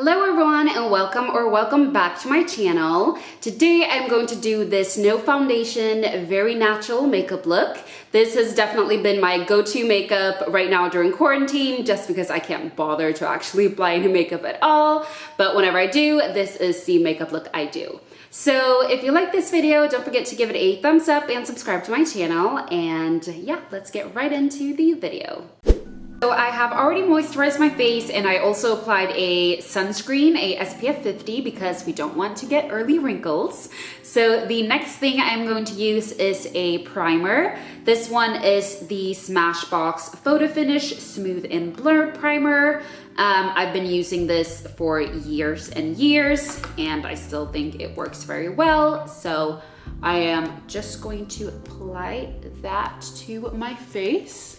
Hello everyone and welcome back to my channel. Today I'm going to do this no foundation, very natural makeup look. This has definitely been my go-to makeup right now during quarantine just because I can't bother to actually apply any makeup at all. But whenever I do, this is the makeup look I do. So if you like this video, don't forget to give it a thumbs up and subscribe to my channel. And yeah, let's get right into the video. So I have already moisturized my face and I also applied a sunscreen, a SPF 50, because we don't want to get early wrinkles. So the next thing I'm going to use is a primer. This one is the Smashbox Photo Finish Smooth and Blur Primer. I've been using this for years and years and I still think it works very well. So I am just going to apply that to my face.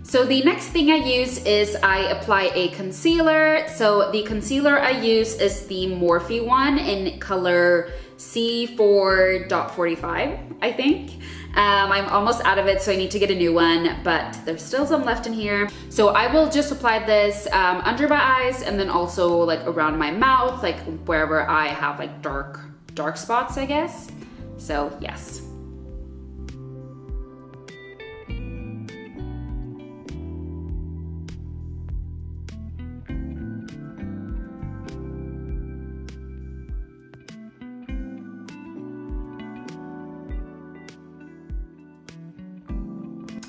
So the next thing I use is I apply a concealer. So the concealer I use is the Morphe one in color C4.45, I think. I'm almost out of it, so I need to get a new one, but there's still some left in here. So I will just apply this under my eyes and then also like around my mouth, like wherever I have like dark spots, I guess. So yes.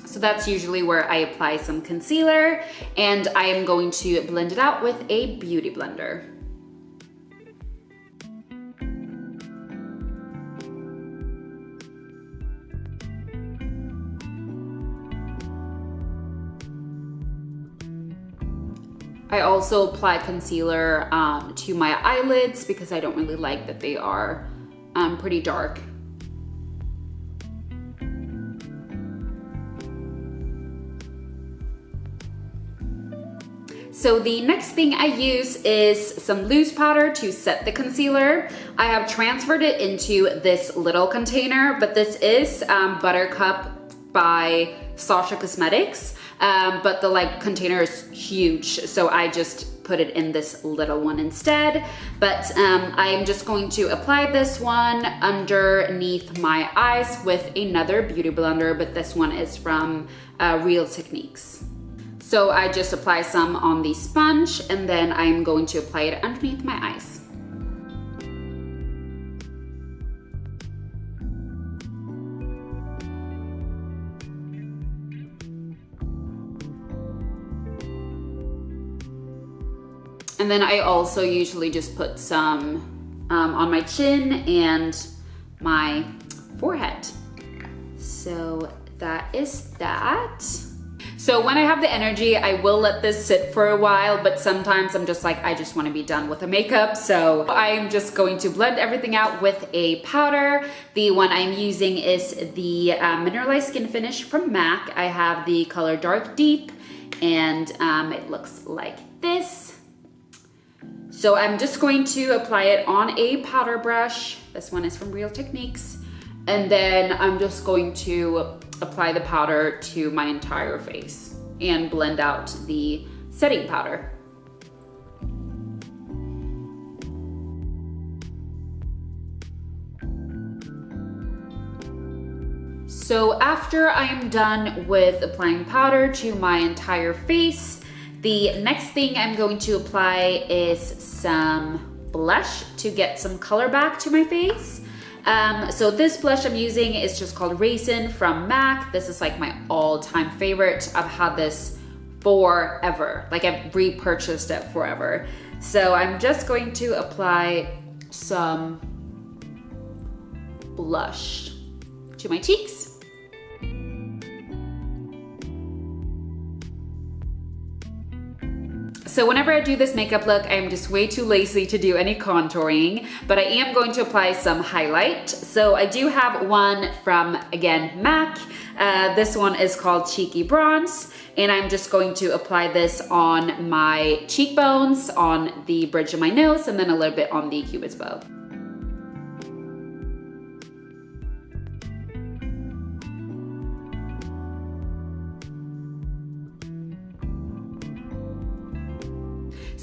So that's usually where I apply some concealer, and I am going to blend it out with a beauty blender. I also apply concealer to my eyelids because I don't really like that they are pretty dark. So the next thing I use is some loose powder to set the concealer. I have transferred it into this little container, but this is Buttercup by Sacha Cosmetics, but the container is huge, so I just put it in this little one instead. But I'm just going to apply this one underneath my eyes with another beauty blender, but this one is from Real Techniques. So I just apply some on the sponge and then I'm going to apply it underneath my eyes. And then I also usually just put some on my chin and my forehead. So that is that. So when I have the energy, I will let this sit for a while, but sometimes I'm just like, I just want to be done with the makeup. So I'm just going to blend everything out with a powder. The one I'm using is the Mineralize Skin Finish from MAC. I have the color Dark Deep and it looks like this. So I'm just going to apply it on a powder brush. This one is from Real Techniques. And then I'm just going to apply the powder to my entire face and blend out the setting powder. So after I am done with applying powder to my entire face, the next thing I'm going to apply is some blush to get some color back to my face. So this blush I'm using is just called Raizin from MAC. This is like my all-time favorite. I've had this forever. Like I've repurchased it forever. So I'm just going to apply some blush to my cheeks. So whenever I do this makeup look, I'm just way too lazy to do any contouring, but I am going to apply some highlight. So I do have one from, again, MAC. This one is called Cheeky Bronze, and I'm just going to apply this on my cheekbones, on the bridge of my nose, and then a little bit on the cupid's bow.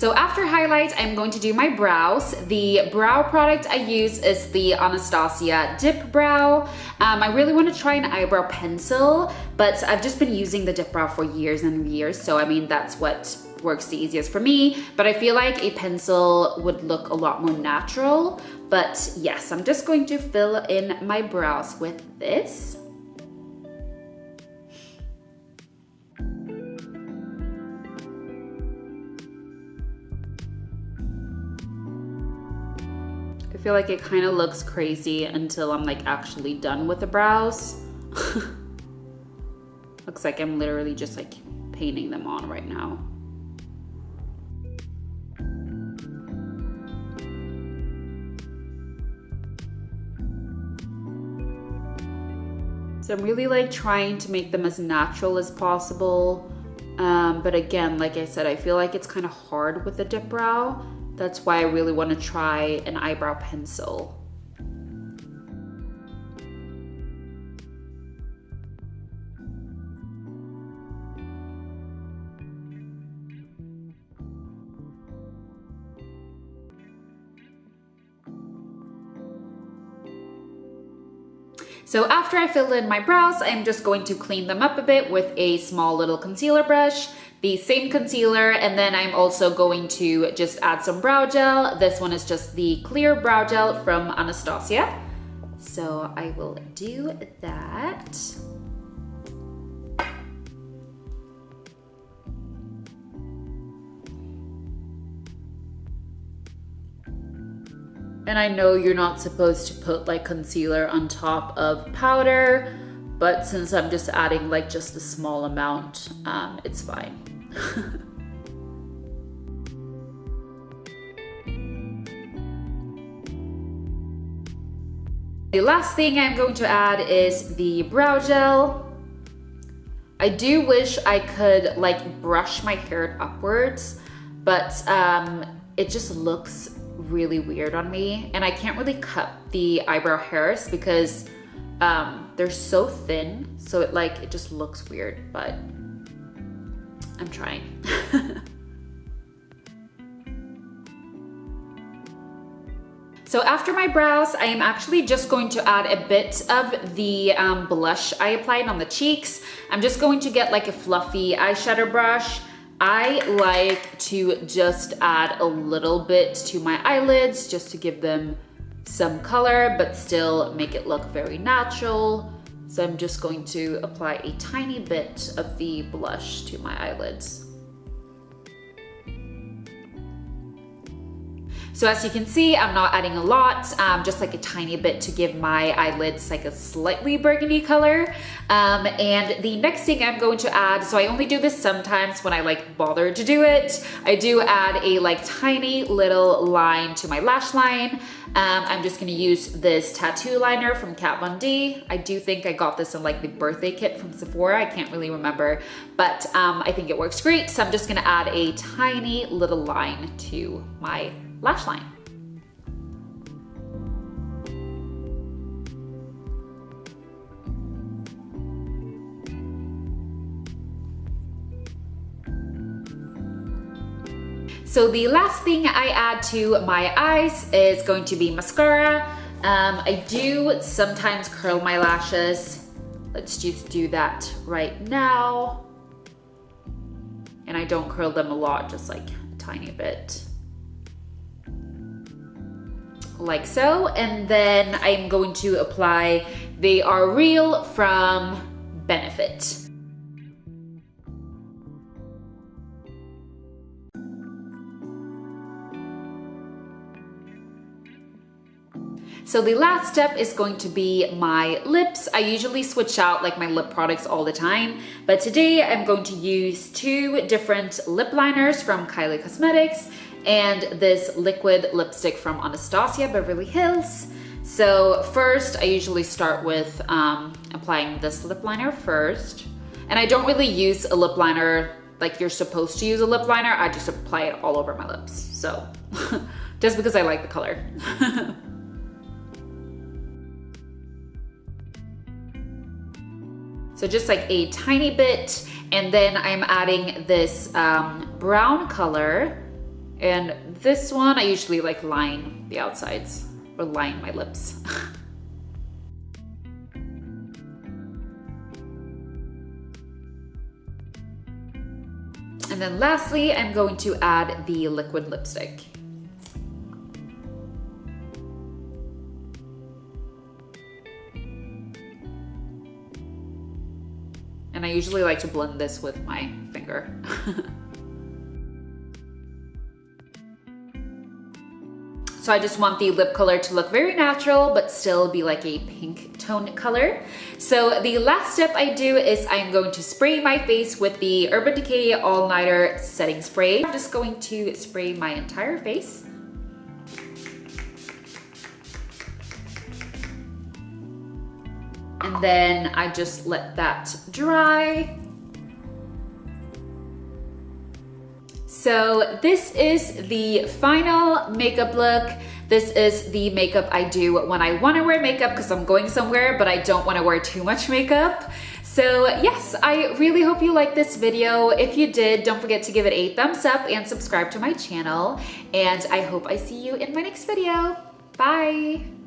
So after highlight, I'm going to do my brows. The brow product I use is the Anastasia Dipbrow. I really want to try an eyebrow pencil, but I've just been using the Dipbrow for years and years. So I mean, that's what works the easiest for me. But I feel like a pencil would look a lot more natural. But yes, I'm just going to fill in my brows with this. I feel like it kind of looks crazy until I'm like actually done with the brows. Looks like I'm literally just like painting them on right now. So I'm really like trying to make them as natural as possible. But again, like I said, I feel like it's kind of hard with the Dipbrow. That's why I really want to try an eyebrow pencil. So after I fill in my brows, I'm just going to clean them up a bit with a small little concealer brush, the same concealer, and then I'm also going to just add some brow gel. This one is just the clear brow gel from Anastasia. So I will do that. And I know you're not supposed to put like concealer on top of powder, but since I'm just adding like just a small amount, it's fine. The last thing I'm going to add is the brow gel. I do wish I could like brush my hair upwards, but it just looks really weird on me, and I can't really cut the eyebrow hairs because they're so thin, so it just looks weird, but I'm trying. So after my brows, I am actually just going to add a bit of the blush I applied on the cheeks. I'm just going to get like a fluffy eyeshadow brush. I like to just add a little bit to my eyelids just to give them some color, but still make it look very natural. So I'm just going to apply a tiny bit of the blush to my eyelids. So as you can see, I'm not adding a lot, just like a tiny bit to give my eyelids like a slightly burgundy color. And the next thing I'm going to add, so I only do this sometimes when I like bother to do it, I do add a like tiny little line to my lash line. I'm just gonna use this tattoo liner from Kat Von D. I do think I got this in like the birthday kit from Sephora, I can't really remember, but I think it works great. So I'm just gonna add a tiny little line to my lash line. So the last thing I add to my eyes is going to be mascara. I do sometimes curl my lashes. Let's just do that right now. And I don't curl them a lot, just like a tiny bit. Like so, and then I'm going to apply They Are Real from Benefit. So the last step is going to be my lips. I usually switch out like my lip products all the time, but today I'm going to use two different lip liners from Kylie Cosmetics and this liquid lipstick from Anastasia Beverly Hills. So first, I usually start with applying this lip liner first. And I don't really use a lip liner like you're supposed to use a lip liner. I just apply it all over my lips. So just because I like the color. So just like a tiny bit, and then I'm adding this brown color, And this one, I usually like line the outsides or line my lips. And then lastly, I'm going to add the liquid lipstick. And I usually like to blend this with my finger. So I just want the lip color to look very natural, but still be like a pink tone color. So the last step I do is I'm going to spray my face with the Urban Decay All Nighter Setting Spray. I'm just going to spray my entire face. And then I just let that dry. So this is the final makeup look. This is the makeup I do when I want to wear makeup because I'm going somewhere, but I don't want to wear too much makeup. So yes, I really hope you liked this video. If you did, don't forget to give it a thumbs up and subscribe to my channel. And I hope I see you in my next video. Bye.